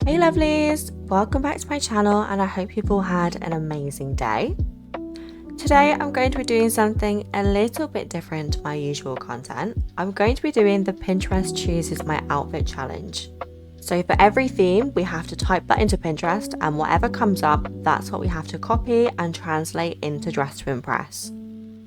Hey lovelies, welcome back to my channel and I hope you've all had an amazing day. Today I'm going to be doing something a little bit different to my usual content. I'm going to be doing the Pinterest chooses my outfit challenge. So for every theme we have to type that into Pinterest and whatever comes up, that's what we have to copy and translate into Dress to Impress.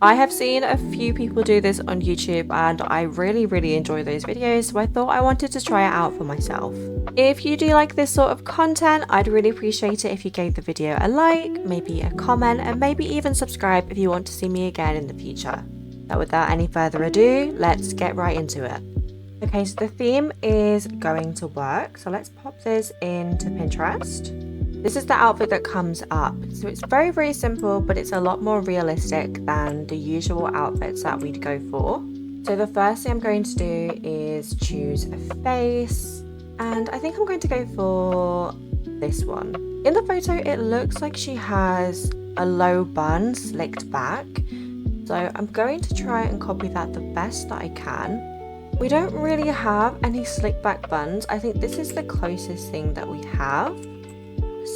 I have seen a few people do this on YouTube and I really enjoy those videos, so I thought I wanted to try it out for myself. If you do like this sort of content, I'd really appreciate it if you gave the video a like, maybe a comment, and maybe even subscribe if you want to see me again in the future. But without any further ado, let's get right into it. Okay, so the theme is going to work, so let's pop this into Pinterest. This is the outfit that comes up. So it's very simple, but it's a lot more realistic than the usual outfits that we'd go for. So the first thing I'm going to do is choose a face. And I think I'm going to go for this one. In the photo, it looks like she has a low bun slicked back. So I'm going to try and copy that the best that I can. We don't really have any slick back buns. I think this is the closest thing that we have.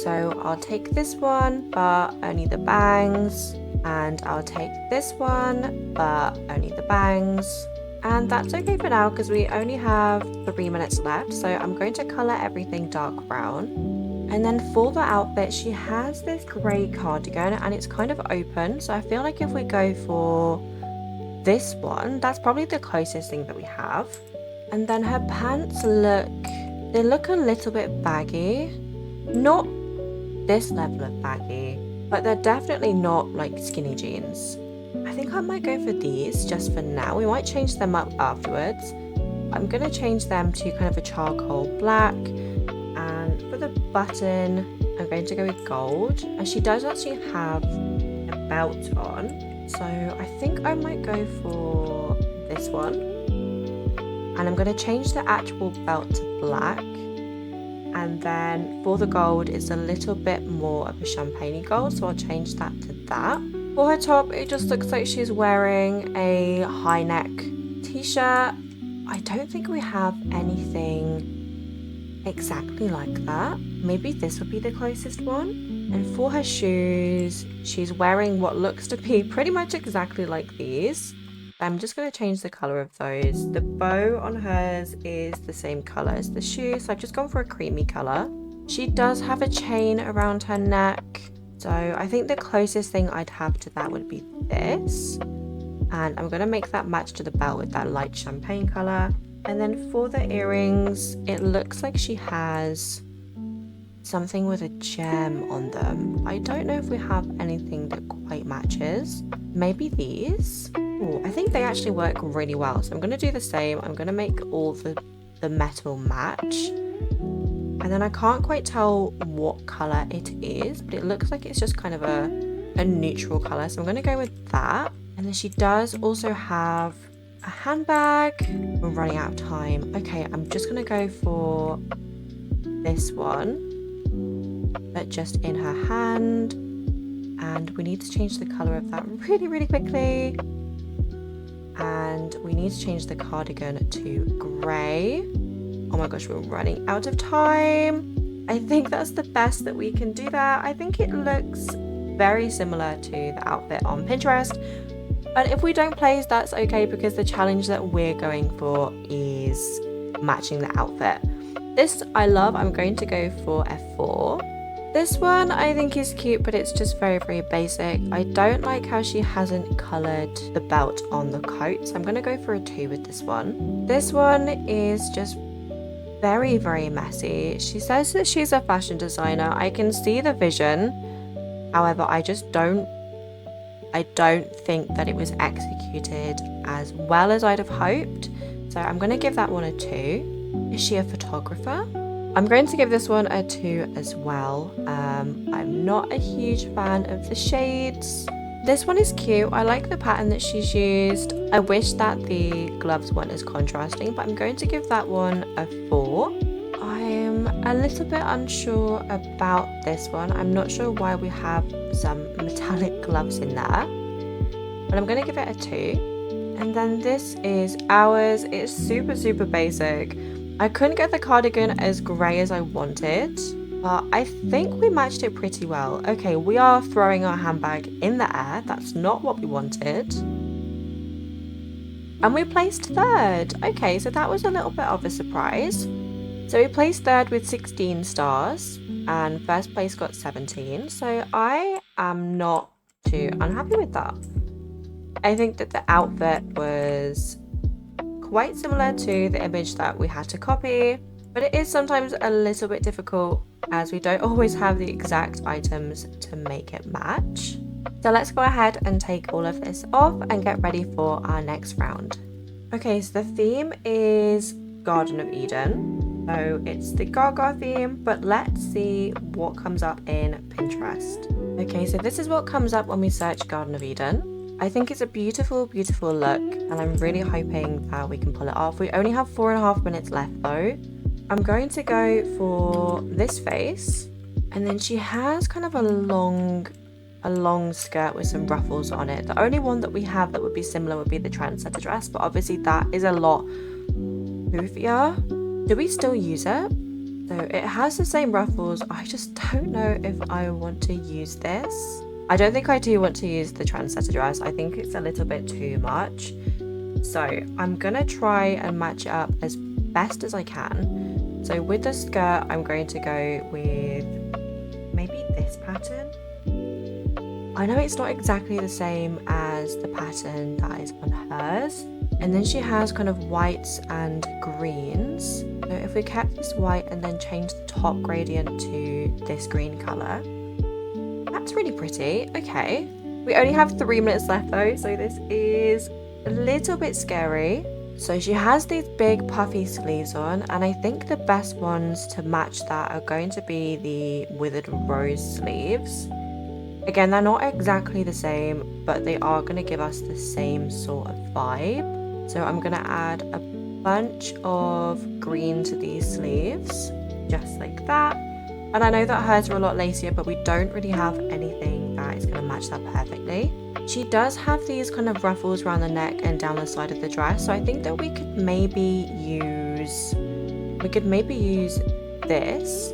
So I'll take this one, but only the bangs. And I'll take this one, but only the bangs. And that's okay for now because we only have 3 minutes left. So I'm going to colour everything dark brown. And then for the outfit, she has this grey cardigan and it's kind of open. So I feel like if we go for this one, that's probably the closest thing that we have. And then her pants they look a little bit baggy. Not this level of baggy, but they're definitely not like skinny jeans. I think I might go for these just for now. We might change them up afterwards. I'm going to change them to kind of a charcoal black, and for the button I'm going to go with gold, and she does actually have a belt on, so I think I might go for this one, and I'm going to change the actual belt to black. And then for the gold, it's a little bit more of a champagne gold, so I'll change that to that. For her top, it just looks like she's wearing a high neck t-shirt. I don't think we have anything exactly like that. Maybe this would be the closest one. And for her shoes, she's wearing what looks to be pretty much exactly like these. I'm just going to change the colour of those. The bow on hers is the same colour as the shoes, so I've just gone for a creamy colour. She does have a chain around her neck, so I think the closest thing I'd have to that would be this. And I'm going to make that match to the belt with that light champagne colour. And then for the earrings, it looks like she has something with a gem on them. I don't know if we have anything that quite matches. Maybe these? Ooh, I think they actually work really well, so I'm going to do the same. I'm going to make all the metal match, and then I can't quite tell what colour it is, but it looks like it's just kind of a neutral colour, so I'm going to go with that. And then she does also have a handbag. We're running out of time. Okay, I'm just going to go for this one, but just in her hand, and we need to change the colour of that really quickly. And we need to change the cardigan to grey. Oh my gosh, we're running out of time. I think that's the best that we can do there. I think it looks very similar to the outfit on Pinterest. But if we don't place, that's okay, because the challenge that we're going for is matching the outfit. This I love. I'm going to go for a 4. This one I think is cute, but it's just very basic. I don't like how she hasn't coloured the belt on the coat, so I'm going to go for a 2 with this one. This one is just very messy. She says that she's a fashion designer. I can see the vision. However, I don't think that it was executed as well as I'd have hoped. So I'm going to give that one a 2. Is she a photographer? I'm going to give this one a 2 as well. I'm not a huge fan of the shades. This one is cute. I like the pattern that she's used. I wish that the gloves weren't as contrasting, but I'm going to give that one a 4. I'm a little bit unsure about this one. I'm not sure why we have some metallic gloves in there, but I'm going to give it a 2. And then this is ours. It's super basic. I couldn't get the cardigan as grey as I wanted, but I think we matched it pretty well. Okay, we are throwing our handbag in the air. That's not what we wanted. And we placed third. Okay, so that was a little bit of a surprise. So we placed third with 16 stars and first place got 17. So I am not too unhappy with that. I think that the outfit was quite similar to the image that we had to copy, but it is sometimes a little bit difficult as we don't always have the exact items to make it match. So let's go ahead and take all of this off and get ready for our next round. Okay, so the theme is Garden of Eden. So it's the Gaga theme, but let's see what comes up in Pinterest. Okay, so this is what comes up when we search Garden of Eden. I think it's a beautiful, beautiful look, and I'm really hoping that we can pull it off. We only have 4.5 minutes left though. I'm going to go for this face, and then she has kind of a long skirt with some ruffles on it. The only one that we have that would be similar would be the trendsetter dress, but obviously that is a lot poofier. Do we still use it? So it has the same ruffles. I just don't know if I want to use this. I don't think I do want to use the trendsetter dress. I think it's a little bit too much. So I'm gonna try and match it up as best as I can. So with the skirt, I'm going to go with maybe this pattern. I know it's not exactly the same as the pattern that is on hers. And then she has kind of whites and greens. So if we kept this white and then change the top gradient to this green colour, that's really pretty. Okay, we only have 3 minutes left though, so this is a little bit scary. So she has these big puffy sleeves on, and I think the best ones to match that are going to be the withered rose sleeves. Again, they're not exactly the same, but they are going to give us the same sort of vibe. So I'm going to add a bunch of green to these sleeves, just like that. And I know that hers are a lot lacier, but we don't really have anything that is going to match that perfectly. She does have these kind of ruffles around the neck and down the side of the dress. So I think that we could maybe use this,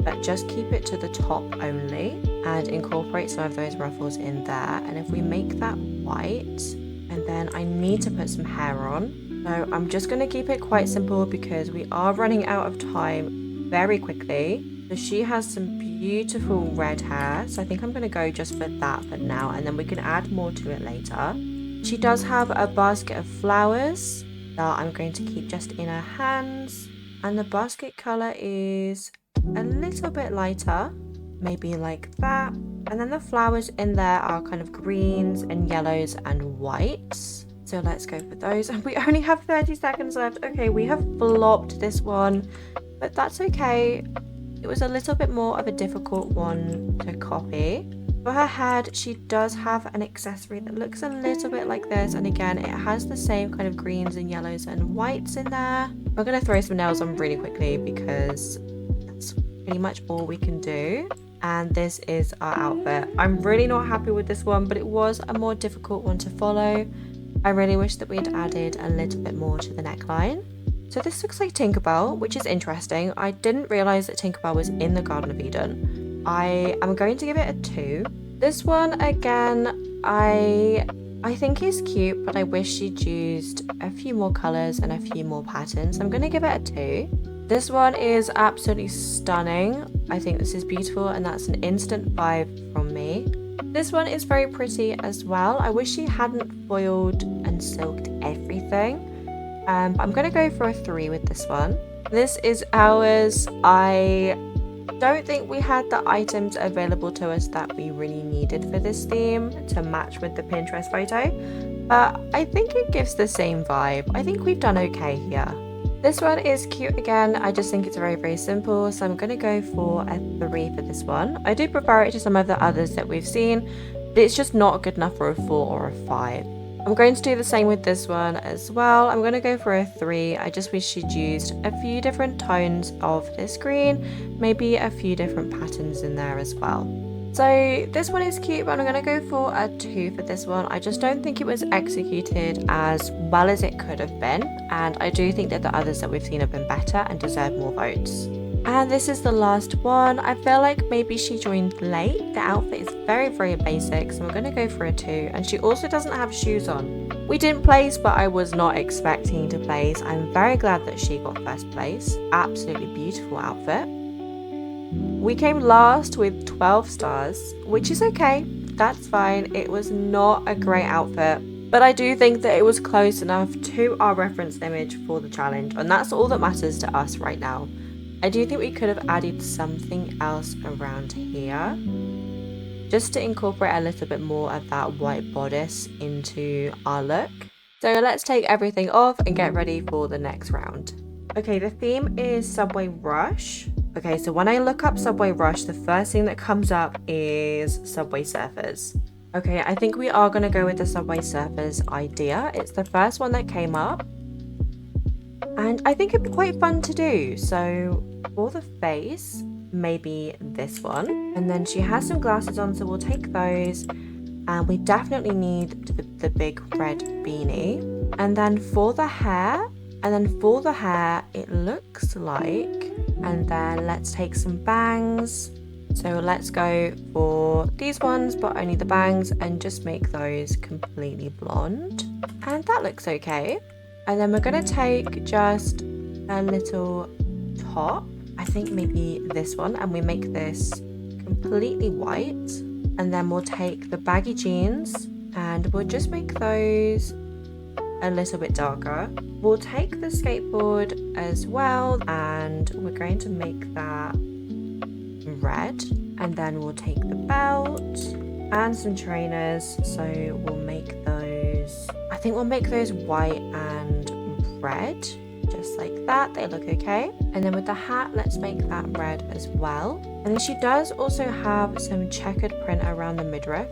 but just keep it to the top only and incorporate some of those ruffles in there. And if we make that white, and then I need to put some hair on. So I'm just going to keep it quite simple because we are running out of time very quickly. So she has some beautiful red hair. So I think I'm going to go just for that for now, and then we can add more to it later. She does have a basket of flowers that I'm going to keep just in her hands. And the basket colour is a little bit lighter, maybe like that. And then the flowers in there are kind of greens and yellows and whites. So let's go for those. And we only have 30 seconds left. Okay, we have flopped this one, but that's okay. It was a little bit more of a difficult one to copy. For her head, she does have an accessory that looks a little bit like this. And again, it has the same kind of greens and yellows and whites in there. We're going to throw some nails on really quickly because that's pretty much all we can do. And this is our outfit. I'm really not happy with this one, but it was a more difficult one to follow. I really wish that we'd added a little bit more to the neckline. So this looks like Tinkerbell, which is interesting. I didn't realise that Tinkerbell was in the Garden of Eden. I am going to give it a 2. This one, again, I think is cute, but I wish she'd used a few more colours and a few more patterns. I'm going to give it a 2. This one is absolutely stunning. I think this is beautiful, and that's an instant 5 from me. This one is very pretty as well. I wish she hadn't foiled and silked everything. But I'm going to go for a 3 with this one. This is ours. I don't think we had the items available to us that we really needed for this theme to match with the Pinterest photo, but I think it gives the same vibe. I think we've done okay here. This one is cute again. I just think it's very, very simple, so I'm going to go for a 3 for this one. I do prefer it to some of the others that we've seen, but it's just not good enough for a 4 or a 5. I'm going to do the same with this one as well. I'm going to go for a 3. I just wish she'd used a few different tones of this green, maybe a few different patterns in there as well. So this one is cute, but I'm going to go for a 2 for this one. I just don't think it was executed as well as it could have been. And I do think that the others that we've seen have been better and deserve more votes. And this is the last one. I feel like maybe she joined late. The outfit is very, very basic, so I'm going to go for a 2. And she also doesn't have shoes on. We didn't place, but I was not expecting to place. I'm very glad that she got first place. Absolutely beautiful outfit. We came last with 12 stars, which is okay. That's fine. It was not a great outfit, but I do think that it was close enough to our reference image for the challenge, and that's all that matters to us right now. I do think we could have added something else around here, just to incorporate a little bit more of that white bodice into our look. So let's take everything off and get ready for the next round. Okay, the theme is Subway Rush. Okay, so when I look up Subway Rush, the first thing that comes up is Subway Surfers. Okay, I think we are going to go with the Subway Surfers idea. It's the first one that came up. And I think it'd be quite fun to do. So for the face, maybe this one. And then she has some glasses on, so we'll take those. And we definitely need the big red beanie. And then for the hair, it looks like, and then let's take some bangs. So let's go for these ones, but only the bangs, and just make those completely blonde. And that looks okay. And then we're gonna take just a little top. I think maybe this one, and we make this completely white. And then we'll take the baggy jeans and we'll just make those a little bit darker. We'll take the skateboard as well, and we're going to make that red. And then we'll take the belt and some trainers. So we'll make those, I think we'll make those white and red, just like that. They look okay. And then with the hat, let's make that red as well. And then she does also have some checkered print around the midriff.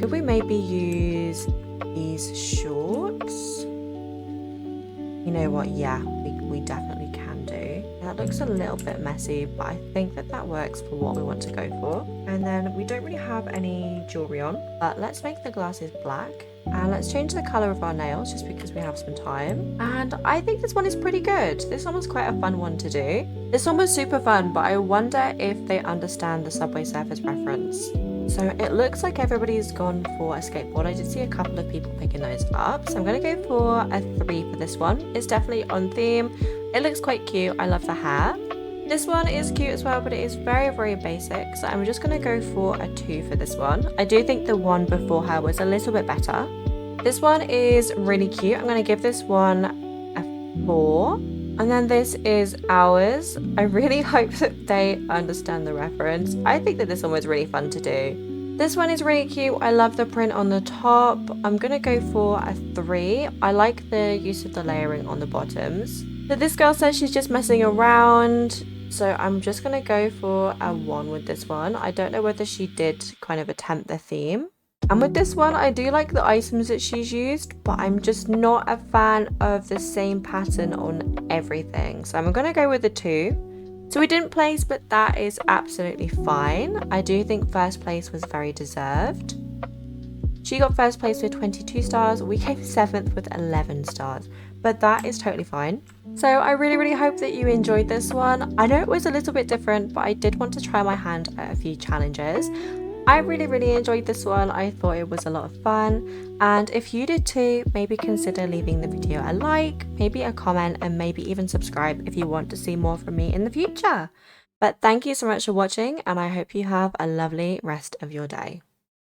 Could we maybe use these shorts? You know what? Yeah, we definitely can do. That looks a little bit messy, but I think that works for what we want to go for. And then we don't really have any jewelry on, but let's make the glasses black. And let's change the colour of our nails just because we have some time. And I think this one is pretty good. This one was quite a fun one to do. This one was super fun, but I wonder if they understand the Subway Surfers reference. So it looks like everybody's gone for a skateboard. I did see a couple of people picking those up. So I'm going to go for a 3 for this one. It's definitely on theme. It looks quite cute. I love the hair. This one is cute as well, but it is very, very basic. So I'm just going to go for a 2 for this one. I do think the one before her was a little bit better. This one is really cute. I'm going to give this one a 4. And then this is ours. I really hope that they understand the reference. I think that this one was really fun to do. This one is really cute. I love the print on the top. I'm going to go for a 3. I like the use of the layering on the bottoms. So this girl says she's just messing around. So I'm just going to go for a 1 with this one. I don't know whether she did kind of attempt the theme. And with this one, I do like the items that she's used, but I'm just not a fan of the same pattern on everything. So I'm going to go with a 2. So we didn't place, but that is absolutely fine. I do think first place was very deserved. She got first place with 22 stars. We came 7th with 11 stars, but that is totally fine. So I really, really hope that you enjoyed this one. I know it was a little bit different, but I did want to try my hand at a few challenges. I really, really enjoyed this one. I thought it was a lot of fun. And if you did too, maybe consider leaving the video a like, maybe a comment, and maybe even subscribe if you want to see more from me in the future. But thank you so much for watching, and I hope you have a lovely rest of your day.